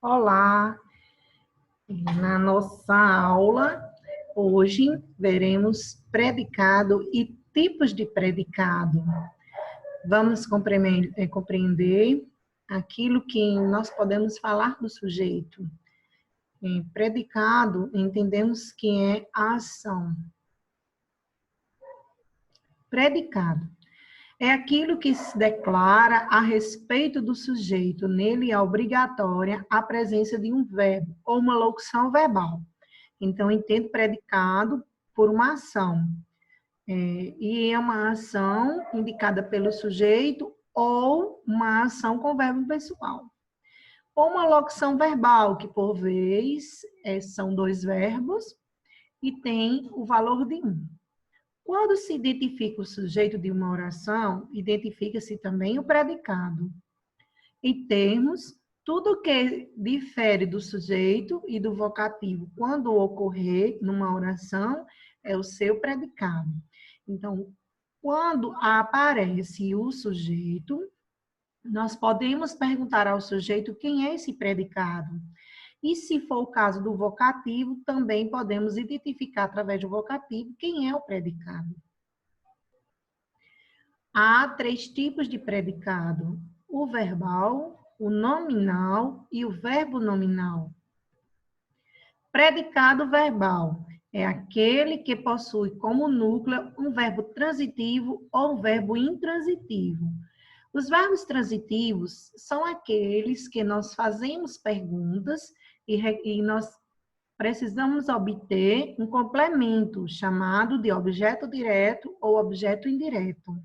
Olá! Na nossa aula, hoje, veremos predicado e tipos de predicado. Vamos compreender aquilo que nós podemos falar do sujeito. Em predicado, entendemos que é a ação. Predicado é aquilo que se declara a respeito do sujeito. Nele é obrigatória a presença de um verbo ou uma locução verbal. Então, entendo predicado por uma ação. E é uma ação indicada pelo sujeito ou uma ação com verbo pessoal. Ou uma locução verbal, que por vez são dois verbos e tem o valor de um. Quando se identifica o sujeito de uma oração, identifica-se também o predicado. Em termos, tudo que difere do sujeito e do vocativo quando ocorrer numa oração é o seu predicado. Então, quando aparece o sujeito, nós podemos perguntar ao sujeito quem é esse predicado. E se for o caso do vocativo, também podemos identificar através do vocativo quem é o predicado. Há três tipos de predicado: o verbal, o nominal e o verbo nominal. Predicado verbal é aquele que possui como núcleo um verbo transitivo ou um verbo intransitivo. Os verbos transitivos são aqueles que nós fazemos perguntas e nós precisamos obter um complemento chamado de objeto direto ou objeto indireto.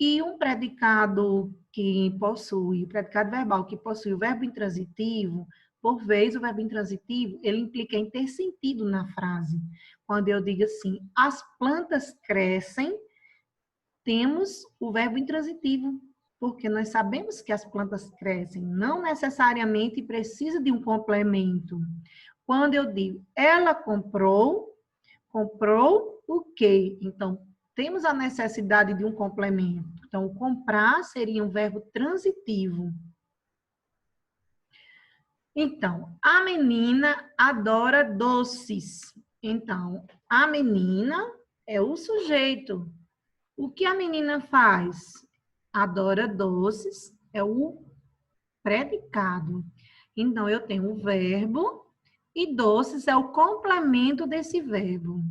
E um predicado predicado verbal que possui o verbo intransitivo, por vez o verbo intransitivo, ele implica em ter sentido na frase. Quando eu digo assim, as plantas crescem, temos o verbo intransitivo, porque nós sabemos que as plantas crescem, não necessariamente precisa de um complemento. Quando eu digo, ela comprou o quê? Então, temos a necessidade de um complemento. Então, comprar seria um verbo transitivo. Então, a menina adora doces. Então, a menina é o sujeito. O que a menina faz? Adora doces, é o predicado. Então, eu tenho o verbo e doces é o complemento desse verbo.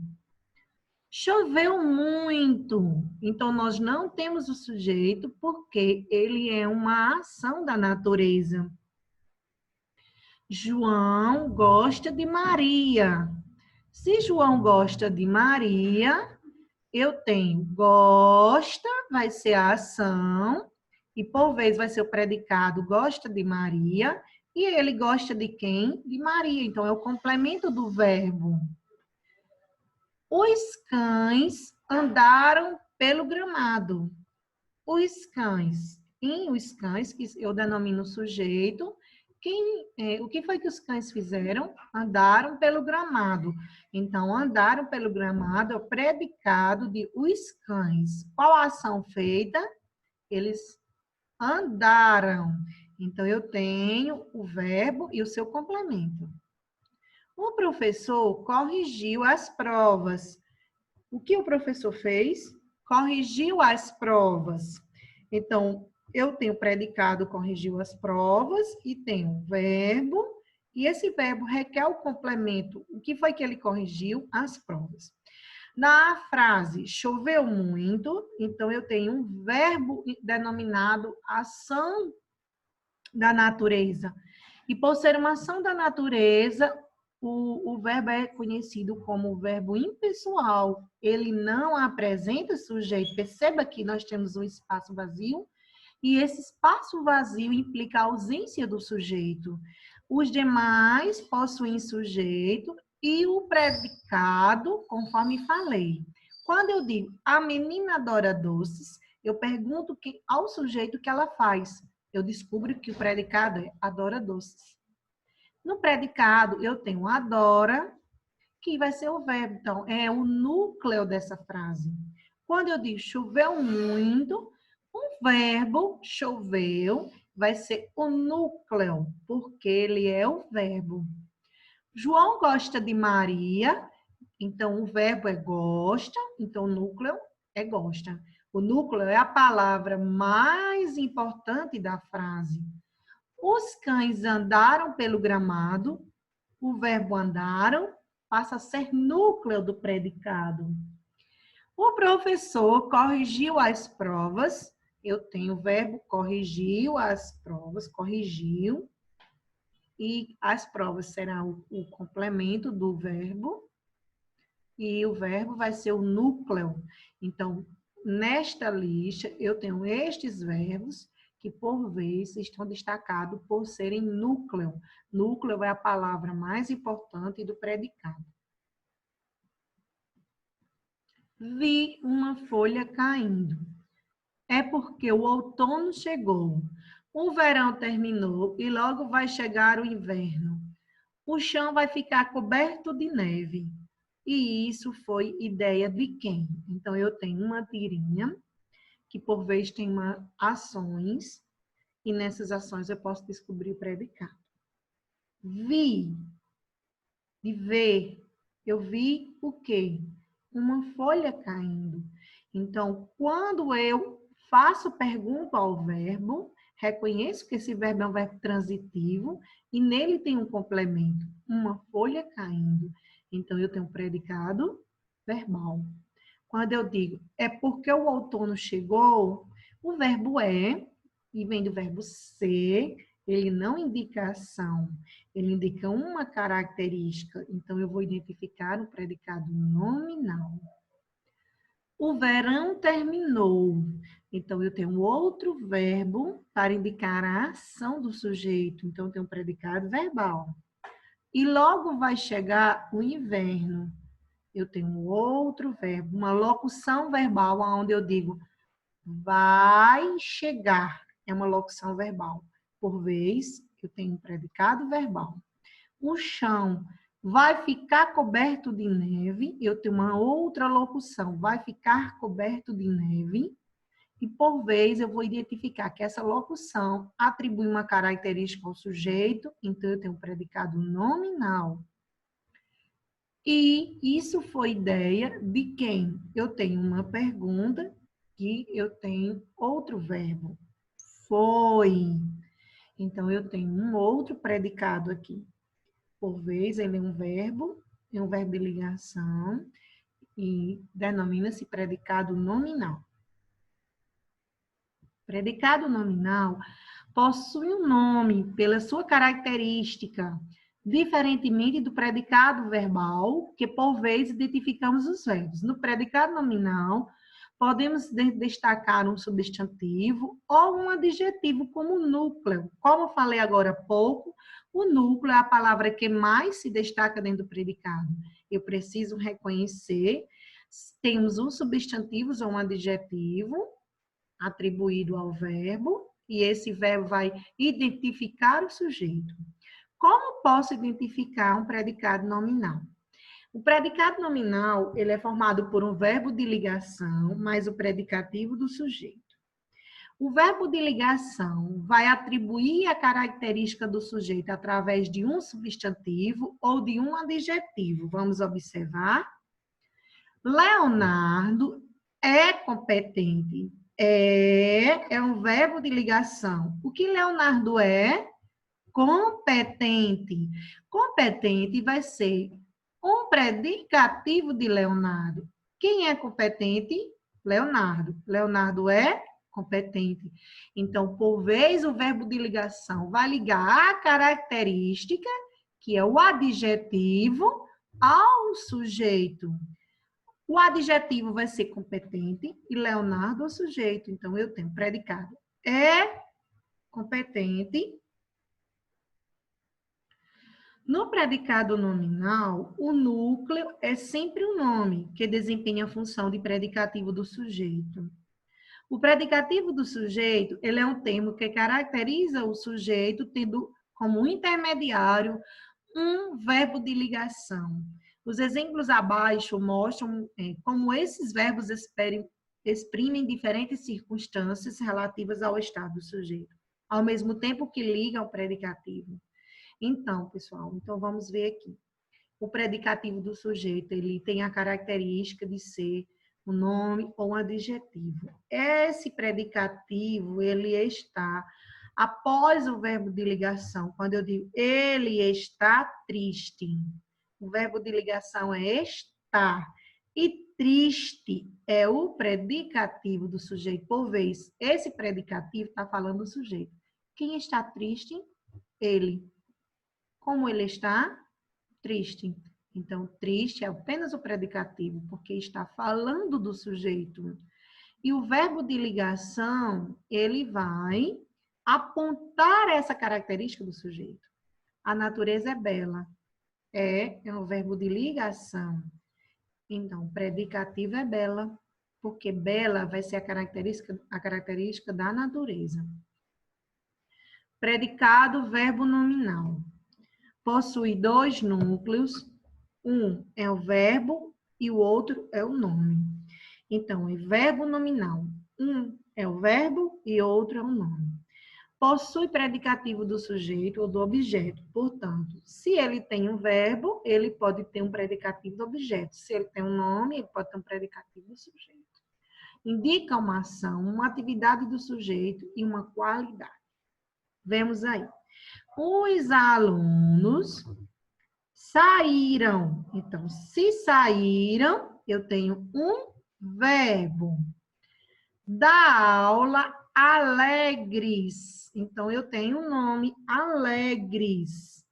Choveu muito. Então, nós não temos o sujeito porque ele é uma ação da natureza. João gosta de Maria. Se João gosta de Maria, eu tenho gosta, vai ser a ação, e por vez vai ser o predicado gosta de Maria, e ele gosta de quem? De Maria. Então, é o complemento do verbo. Os cães andaram pelo gramado. Os cães, que eu denomino sujeito, o que foi que os cães fizeram? Andaram pelo gramado. Então, andaram pelo gramado é o predicado de os cães. Qual a ação feita? Eles andaram. Então, eu tenho o verbo e o seu complemento. O professor corrigiu as provas. O que o professor fez? Corrigiu as provas. Então, eu tenho predicado corrigiu as provas e tenho verbo, e esse verbo requer o complemento. O que foi que ele corrigiu? As provas. Na frase choveu muito, então eu tenho um verbo denominado ação da natureza. E por ser uma ação da natureza, o verbo é conhecido como verbo impessoal. Ele não apresenta sujeito. Perceba que nós temos um espaço vazio e esse espaço vazio implica a ausência do sujeito. Os demais possuem sujeito e o predicado, conforme falei. Quando eu digo a menina adora doces, eu pergunto ao sujeito o que ela faz. Eu descubro que o predicado é adora doces. No predicado, eu tenho adora, que vai ser o verbo. Então, é o núcleo dessa frase. Quando eu digo choveu muito, o verbo choveu vai ser o núcleo, porque ele é o verbo. João gosta de Maria, então o verbo é gosta, então o núcleo é gosta. O núcleo é a palavra mais importante da frase. Os cães andaram pelo gramado, o verbo andaram passa a ser núcleo do predicado. O professor corrigiu as provas, eu tenho o verbo corrigiu as provas, corrigiu, e as provas serão o complemento do verbo, e o verbo vai ser o núcleo. Então, nesta lista, eu tenho estes verbos que, por vez, estão destacados por serem núcleo. Núcleo é a palavra mais importante do predicado. Vi uma folha caindo. É porque o outono chegou. O verão terminou e logo vai chegar o inverno. O chão vai ficar coberto de neve. E isso foi ideia de quem? Então, eu tenho uma tirinha, que por vez tem ações, e nessas ações eu posso descobrir o predicado. Vi, de ver, eu vi o quê? Uma folha caindo. Então, quando eu faço pergunta ao verbo, reconheço que esse verbo é um verbo transitivo e nele tem um complemento, uma folha caindo. Então, eu tenho um predicado verbal. Quando eu digo é porque o outono chegou, o verbo é, e vem do verbo ser, ele não indica ação, ele indica uma característica. Então, eu vou identificar o predicado nominal. O verão terminou. Então, eu tenho outro verbo para indicar a ação do sujeito. Então, eu tenho um predicado verbal. E logo vai chegar o inverno. Eu tenho outro verbo, uma locução verbal, onde eu digo vai chegar. É uma locução verbal. Por vez, eu tenho um predicado verbal. O chão vai ficar coberto de neve. Eu tenho uma outra locução. Vai ficar coberto de neve. E, por vez, eu vou identificar que essa locução atribui uma característica ao sujeito. Então, eu tenho um predicado nominal. E isso foi ideia de quem? Eu tenho uma pergunta que eu tenho outro verbo. Foi. Então, eu tenho um outro predicado aqui. Por vez, ele é um verbo de ligação e denomina-se predicado nominal. Predicado nominal possui um nome pela sua característica, diferentemente do predicado verbal, que por vezes identificamos os verbos. No predicado nominal, podemos destacar um substantivo ou um adjetivo como núcleo. Como falei agora há pouco, o núcleo é a palavra que mais se destaca dentro do predicado. Eu preciso reconhecer, temos um substantivo ou um adjetivo atribuído ao verbo, e esse verbo vai identificar o sujeito. Como posso identificar um predicado nominal? O predicado nominal, ele é formado por um verbo de ligação mais o predicativo do sujeito. O verbo de ligação vai atribuir a característica do sujeito através de um substantivo ou de um adjetivo. Vamos observar. Leonardo é competente. É um verbo de ligação. O que Leonardo é? Competente. Competente vai ser um predicativo de Leonardo. Quem é competente? Leonardo. Leonardo é competente. Então, por vez, o verbo de ligação vai ligar a característica, que é o adjetivo, ao sujeito. O adjetivo vai ser competente e Leonardo é o sujeito. Então, eu tenho predicado é competente. No predicado nominal, o núcleo é sempre um nome que desempenha a função de predicativo do sujeito. O predicativo do sujeito, ele é um termo que caracteriza o sujeito tendo como intermediário um verbo de ligação. Os exemplos abaixo mostram como esses verbos exprimem diferentes circunstâncias relativas ao estado do sujeito. ao mesmo tempo que liga ao predicativo. Então, pessoal, vamos ver aqui. O predicativo do sujeito, ele tem a característica de ser um nome ou um adjetivo. Esse predicativo, ele está após o verbo de ligação. Quando eu digo ele está triste, o verbo de ligação é estar. E triste é o predicativo do sujeito. Por vez, esse predicativo está falando do sujeito. Quem está triste? Ele. Como ele está? Triste. Então, triste é apenas o predicativo, porque está falando do sujeito. E o verbo de ligação, ele vai apontar essa característica do sujeito. A natureza é bela. É um verbo de ligação. Então, predicativo é bela, porque bela vai ser a característica da natureza. Predicado, verbo nominal. Possui dois núcleos. Um é o verbo e o outro é o nome. Então, é verbo nominal. Um é o verbo e outro é o nome. Possui predicativo do sujeito ou do objeto. Portanto, se ele tem um verbo, ele pode ter um predicativo do objeto. Se ele tem um nome, ele pode ter um predicativo do sujeito. Indica uma ação, uma atividade do sujeito e uma qualidade. Vemos aí. Os alunos saíram. Então, se saíram, eu tenho um verbo. Da aula, alegres. Então, eu tenho um nome, alegres.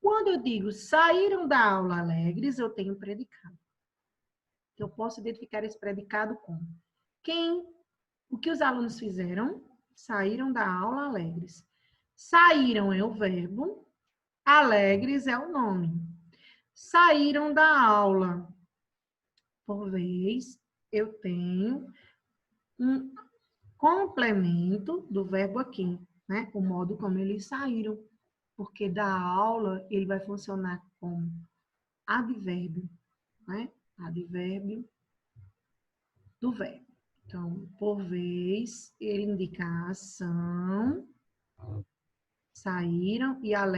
Quando eu digo saíram da aula alegres, eu tenho um predicado. Eu posso identificar esse predicado com quem? O que os alunos fizeram? Saíram da aula alegres. Saíram é o verbo, alegres é o nome. Saíram da aula. Por vez, eu tenho um complemento do verbo aqui, né? O modo como eles saíram. Porque da aula, ele vai funcionar como advérbio, né? Advérbio do verbo. Então, por vez, ele indica a ação, saíram e alegres.